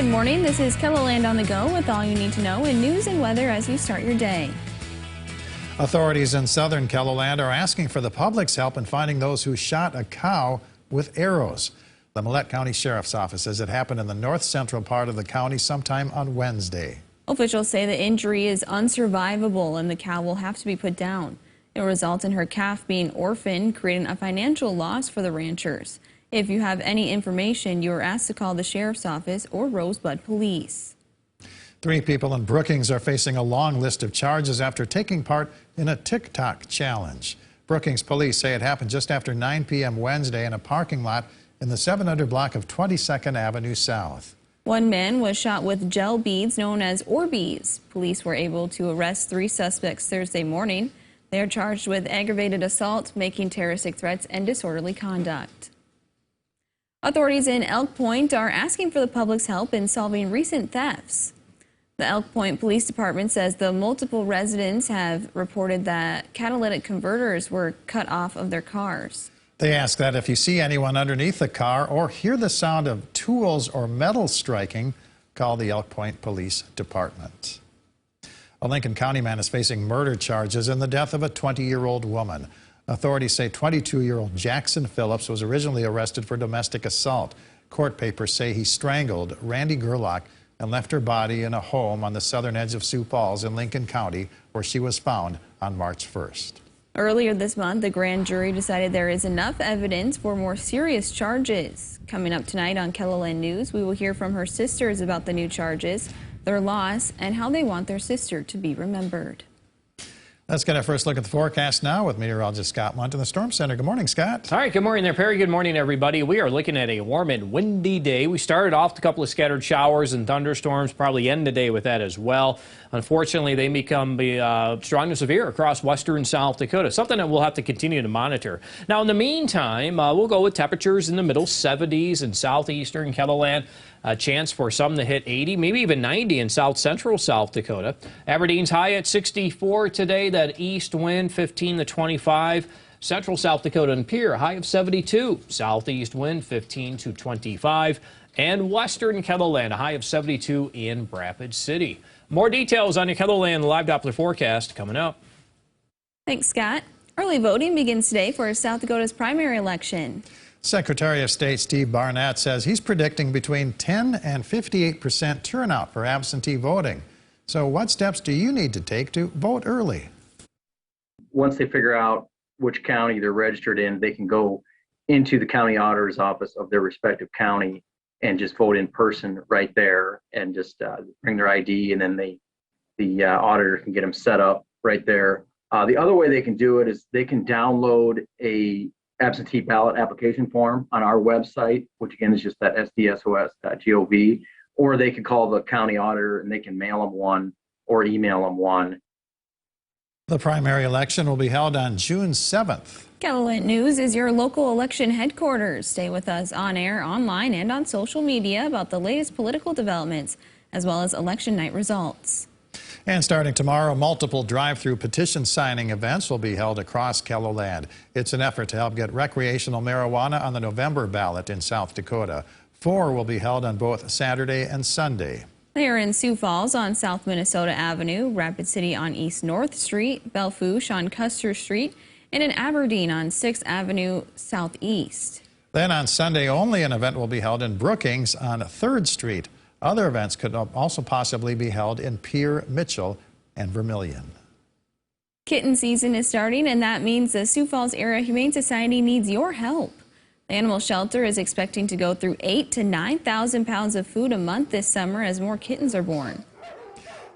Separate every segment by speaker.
Speaker 1: Good morning. This is KELOLAND on the go with all you need to know in news and weather as you start your day.
Speaker 2: Authorities in southern KELOLAND are asking for the public's help in finding those who shot a cow with arrows. The MELLETTE County Sheriff's Office says it happened in the north central part of the county sometime on Wednesday.
Speaker 1: Officials say the injury is unsurvivable and the cow will have to be put down. It will result in her calf being orphaned, creating a financial loss for the ranchers. If you have any information, you are asked to call the Sheriff's Office or Rosebud Police.
Speaker 2: 3 people in Brookings are facing a long list of charges after taking part in a TikTok challenge. Brookings police say it happened just after 9 p.m. Wednesday in a parking lot in the 700 block of 22nd Avenue South.
Speaker 1: One man was shot with gel beads known as ORBEEZ. Police were able to arrest 3 suspects Thursday morning. They are charged with aggravated assault, making terroristic threats, and disorderly conduct. Authorities in Elk Point are asking for the public's help in solving recent thefts. The Elk Point Police Department says the multiple residents have reported that catalytic converters were cut off of their cars.
Speaker 2: They ask that if you see anyone underneath the car or hear the sound of tools or metal striking, call the Elk Point Police Department. A Lincoln County man is facing murder charges in the death of a 20-year-old woman. Authorities say 22-year-old Jackson Phillips was originally arrested for domestic assault. Court papers say he strangled Randy Gerlach and left her body in a home on the southern edge of Sioux Falls in Lincoln County, where she was found on March 1st.
Speaker 1: Earlier this month, the grand jury decided there is enough evidence for more serious charges. Coming up tonight on KELOLAND News, we will hear from her sisters about the new charges, their loss, and how they want their sister to be remembered.
Speaker 2: Let's get our first look at the forecast now with meteorologist Scott Munt in the Storm Center. Good morning, Scott.
Speaker 3: All right, good morning there, Perry. Good morning, everybody. We are looking at a warm and windy day. We started off with a couple of scattered showers and thunderstorms, probably end the day with that as well. Unfortunately, they become strong to severe across western South Dakota, something that we'll have to continue to monitor. Now, in the meantime, we'll go with temperatures in the middle 70s in southeastern KELOLAND. A chance for some to hit 80, maybe even 90 in south central South Dakota. Aberdeen's high at 64 today. That east wind 15 to 25. Central South Dakota and Pierre high of 72. Southeast wind 15 to 25. And western KELOLAND a high of 72 in Rapid City. More details on your KELOLAND live Doppler forecast coming up.
Speaker 1: Thanks, Scott. Early voting begins today for South Dakota's primary election.
Speaker 2: Secretary of State Steve Barnett says he's predicting between 10 and 58% turnout for absentee voting. So what steps do you need to take to vote early?
Speaker 4: Once they figure out which county they're registered in, they can go into the county auditor's office of their respective county and just vote in person right there and just bring their ID, and then the auditor can get them set up right there. The other way they can do it is they can download a absentee ballot application form on our website, which again is just that sdsos.gov, or they could call the county auditor and they can mail them one or email them one.
Speaker 2: The primary election will be held on June 7th.
Speaker 1: KELOLAND News is your local election headquarters. Stay with us on air, online, and on social media about the latest political developments, as well as election night results.
Speaker 2: And starting tomorrow, multiple drive-through petition signing events will be held across KELOLAND. It's an effort to help get recreational marijuana on the November ballot in South Dakota. 4 will be held on both Saturday and Sunday.
Speaker 1: They are in Sioux Falls on South Minnesota Avenue, Rapid City on East North Street, Belfouche on Custer Street, and in Aberdeen on 6th Avenue Southeast.
Speaker 2: Then on Sunday only, an event will be held in Brookings on 3rd Street. Other events could also possibly be held in Pierre, Mitchell, and Vermilion.
Speaker 1: Kitten season is starting, and that means the Sioux Falls Area Humane Society needs your help. The animal shelter is expecting to go through 8,000 to 9,000 pounds of food a month this summer as more kittens are born.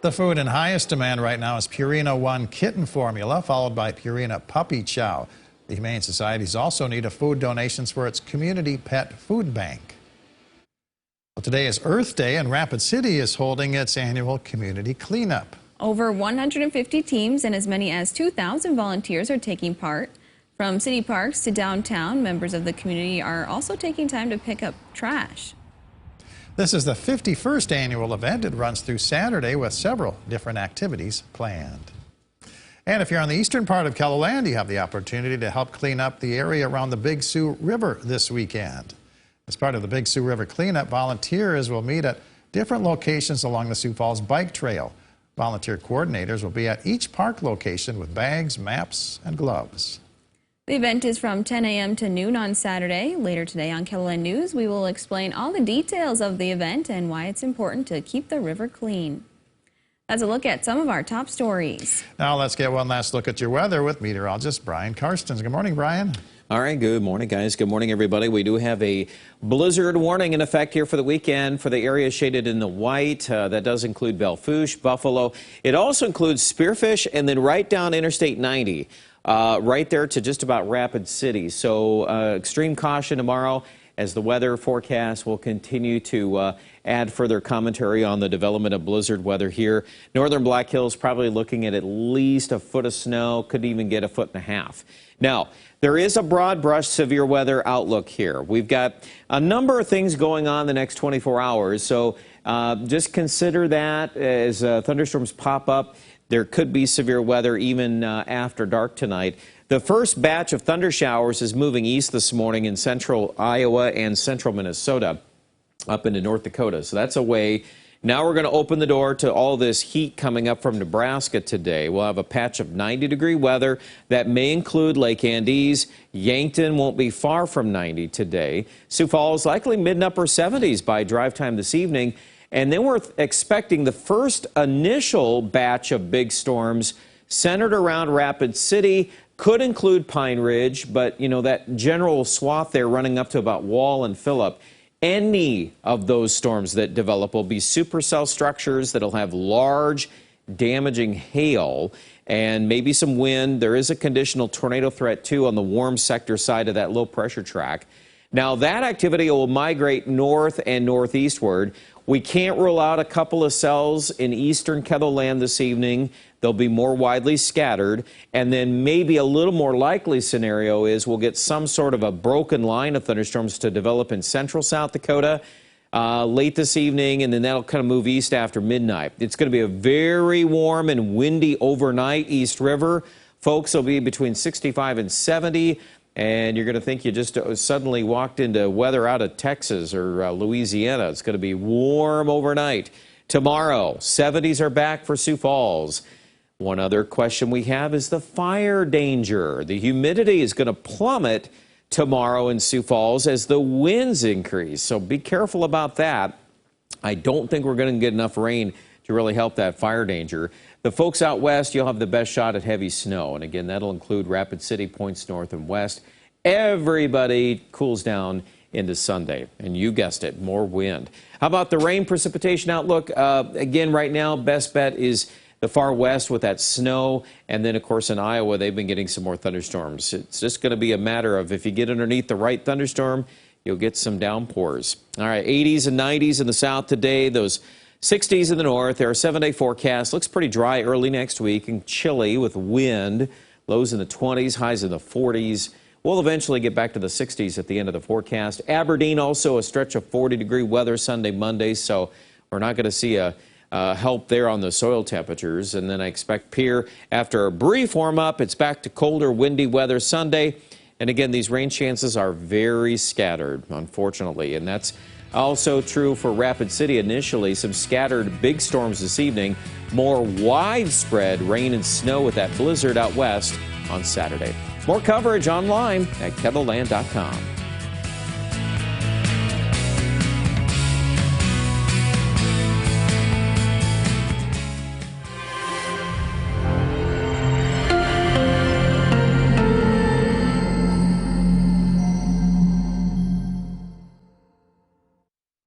Speaker 2: The food in highest demand right now is Purina One kitten formula, followed by Purina Puppy Chow. The Humane Societies also need food donations for its community pet food bank. Well, today is Earth Day, and Rapid City is holding its annual community cleanup.
Speaker 1: Over 150 teams and as many as 2,000 volunteers are taking part. From city parks to downtown, members of the community are also taking time to pick up trash.
Speaker 2: This is the 51st annual event. It runs through Saturday with several different activities planned. And if you're on the eastern part of KELOLAND, you have the opportunity to help clean up the area around the Big Sioux River this weekend. As part of the Big Sioux River cleanup, volunteers will meet at different locations along the Sioux Falls Bike Trail. Volunteer coordinators will be at each park location with bags, maps, and gloves.
Speaker 1: The event is from 10 a.m. to noon on Saturday. Later today on KELOLAND News, we will explain all the details of the event and why it's important to keep the river clean. That's a look at some of our top stories.
Speaker 2: Now let's get one last look at your weather with meteorologist Brian Karstens. Good morning, Brian.
Speaker 5: All right, good morning, guys. Good morning, everybody. We do have a blizzard warning in effect here for the weekend for the area shaded in the white. That does include Belle Fourche, Buffalo. It also includes Spearfish and then right down Interstate 90. Right there to just about Rapid City. So extreme caution tomorrow as the weather forecast will continue to add further commentary on the development of blizzard weather here. Northern Black Hills probably looking at least a foot of snow, could even get 1.5 feet. Now, there is a broad brush severe weather outlook here. We've got a number of things going on the next 24 hours, so just consider that as thunderstorms pop up. There could be severe weather even after dark tonight. The first batch of thunder showers is moving east this morning in central Iowa and central Minnesota up into North Dakota. So that's away. Now we're going to open the door to all this heat coming up from Nebraska today. We'll have a patch of 90-degree weather that may include Lake Andes. Yankton won't be far from 90 today. Sioux Falls likely mid and upper 70s by drive time this evening. And then we're expecting the first initial batch of big storms centered around Rapid City. Could include Pine Ridge, but you know that general swath there running up to about Wall and Phillip. Any of those storms that develop will be supercell structures that'll have large damaging hail and maybe some wind. There is a conditional tornado threat too on the warm sector side of that low pressure track. Now that activity will migrate north and northeastward. We can't rule out a couple of cells in eastern KELOLAND this evening. They'll be more widely scattered. And then maybe a little more likely scenario is we'll get some sort of a broken line of thunderstorms to develop in central South Dakota late this evening, and then that'll kind of move east after midnight. It's going to be a very warm and windy overnight East River. Folks, will be between 65 and 70. And you're going to think you just suddenly walked into weather out of Texas or Louisiana. It's going to be warm overnight. Tomorrow, 70s are back for Sioux Falls. One other question we have is the fire danger. The humidity is going to plummet tomorrow in Sioux Falls as the winds increase. So be careful about that. I don't think we're going to get enough rain to really help that fire danger. The folks out west, you'll have the best shot at heavy snow. And again, that'll include Rapid City, points north and west. Everybody cools down into Sunday. And you guessed it, more wind. How about the rain precipitation outlook? Again, right now, best bet is the far west with that snow. And then, of course, in Iowa, they've been getting some more thunderstorms. It's just going to be a matter of if you get underneath the right thunderstorm, you'll get some downpours. All right, 80s and 90s in the south today. Those 60s in the north. There are 7-day forecasts. Looks pretty dry early next week and chilly with wind. Lows in the 20s, highs in the 40s. We'll eventually get back to the 60s at the end of the forecast. Aberdeen also a stretch of 40-degree weather Sunday, Monday, so we're not going to see a help there on the soil temperatures. And then I expect Pierre, after a brief warm-up, it's back to colder, windy weather Sunday. And again, these rain chances are very scattered, unfortunately, and that's also true for Rapid City initially. Some scattered big storms this evening. More widespread rain and snow with that blizzard out west on Saturday. More coverage online at KELOLAND.com.